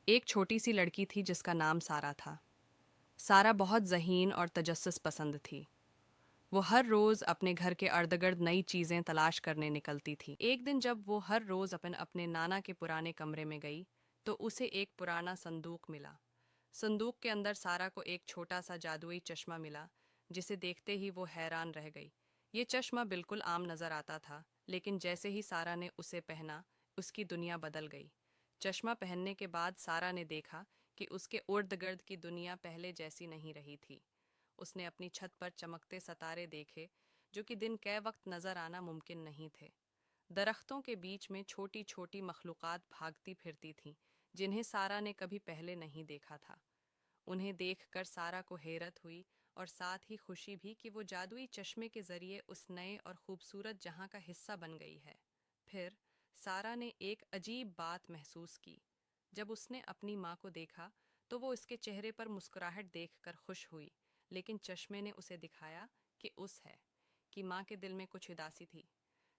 ایک چھوٹی سی لڑکی تھی جس کا نام سارا تھا۔ سارا بہت ذہین اور تجسس پسند تھی۔ وہ ہر روز اپنے گھر کے ارد گرد نئی چیزیں تلاش کرنے نکلتی تھی۔ ایک دن جب وہ ہر روز اپنے نانا کے پرانے کمرے میں گئی تو اسے ایک پرانا صندوق ملا۔ صندوق کے اندر سارا کو ایک چھوٹا سا جادوئی چشمہ ملا جسے دیکھتے ہی وہ حیران رہ گئی۔ یہ چشمہ بالکل عام نظر آتا تھا، لیکن جیسے ہی سارا نے اسے پہنا اس کی دنیا بدل گئی۔ چشمہ پہننے کے بعد سارا نے دیکھا کہ اس کے ارد گرد کی دنیا پہلے جیسی نہیں رہی تھی۔ اس نے اپنی چھت پر چمکتے ستارے دیکھے جو کہ دن کے وقت نظر آنا ممکن نہیں تھے۔ درختوں کے بیچ میں چھوٹی چھوٹی مخلوقات بھاگتی پھرتی تھیں جنہیں سارا نے کبھی پہلے نہیں دیکھا تھا۔ انہیں دیکھ کر سارا کو حیرت ہوئی اور ساتھ ہی خوشی بھی کہ وہ جادوئی چشمے کے ذریعے اس نئے اور خوبصورت جہاں کا حصہ بن گئی ہے۔ پھر سارا نے ایک عجیب بات محسوس کی۔ جب اس نے اپنی ماں کو دیکھا تو وہ اس کے چہرے پر مسکراہٹ دیکھ کر خوش ہوئی، لیکن چشمے نے اسے دکھایا کہ ماں کے دل میں کچھ اداسی تھی۔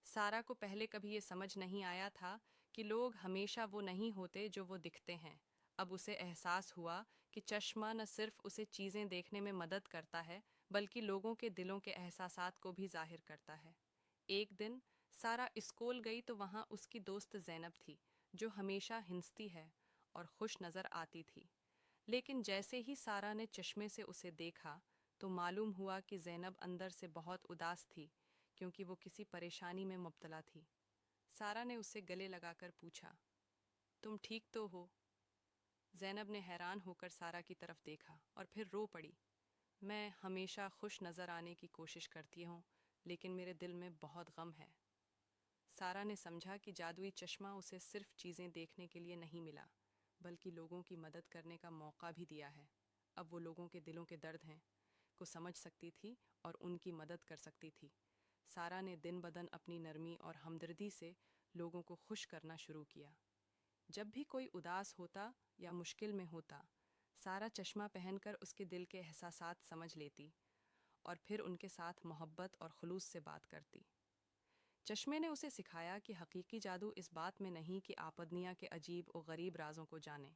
سارا کو پہلے کبھی یہ سمجھ نہیں آیا تھا کہ لوگ ہمیشہ وہ نہیں ہوتے جو وہ دکھتے ہیں۔ اب اسے احساس ہوا کہ چشمہ نہ صرف اسے چیزیں دیکھنے میں مدد کرتا ہے بلکہ لوگوں کے دلوں کے احساسات کو بھی ظاہر کرتا ہے۔ ایک دن سارا اسکول گئی تو وہاں اس کی دوست زینب تھی جو ہمیشہ ہنستی ہے اور خوش نظر آتی تھی۔ لیکن جیسے ہی سارا نے چشمے سے اسے دیکھا تو معلوم ہوا کہ زینب اندر سے بہت اداس تھی کیونکہ وہ کسی پریشانی میں مبتلا تھی۔ سارا نے اسے گلے لگا کر پوچھا، تم ٹھیک تو ہو؟ زینب نے حیران ہو کر سارا کی طرف دیکھا اور پھر رو پڑی۔ میں ہمیشہ خوش نظر آنے کی کوشش کرتی ہوں لیکن میرے دل میں بہت غم ہے۔ سارا نے سمجھا کہ جادوئی چشمہ اسے صرف چیزیں دیکھنے کے لیے نہیں ملا بلکہ لوگوں کی مدد کرنے کا موقع بھی دیا ہے۔ اب وہ لوگوں کے دلوں کے درد ہیں کو سمجھ سکتی تھی اور ان کی مدد کر سکتی تھی۔ سارا نے دن بدن اپنی نرمی اور ہمدردی سے لوگوں کو خوش کرنا شروع کیا۔ جب بھی کوئی اداس ہوتا یا مشکل میں ہوتا، سارا چشمہ پہن کر اس کے دل کے احساسات سمجھ لیتی اور پھر ان کے ساتھ محبت اور خلوص سے بات کرتی۔ چشمے نے اسے سکھایا کہ حقیقی جادو اس بات میں نہیں کہ آپ دنیا کے عجیب و غریب رازوں کو جانیں،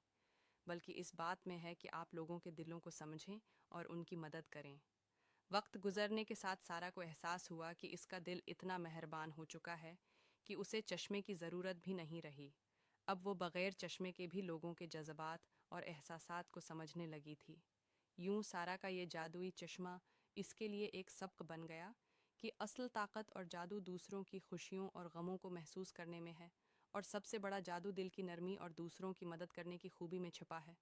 بلکہ اس بات میں ہے کہ آپ لوگوں کے دلوں کو سمجھیں اور ان کی مدد کریں۔ وقت گزرنے کے ساتھ سارا کو احساس ہوا کہ اس کا دل اتنا مہربان ہو چکا ہے کہ اسے چشمے کی ضرورت بھی نہیں رہی۔ اب وہ بغیر چشمے کے بھی لوگوں کے جذبات اور احساسات کو سمجھنے لگی تھی۔ یوں سارا کا یہ جادوئی چشمہ اس کے لیے ایک سبق بن گیا کہ اصل طاقت اور جادو دوسروں کی خوشیوں اور غموں کو محسوس کرنے میں ہے، اور سب سے بڑا جادو دل کی نرمی اور دوسروں کی مدد کرنے کی خوبی میں چھپا ہے۔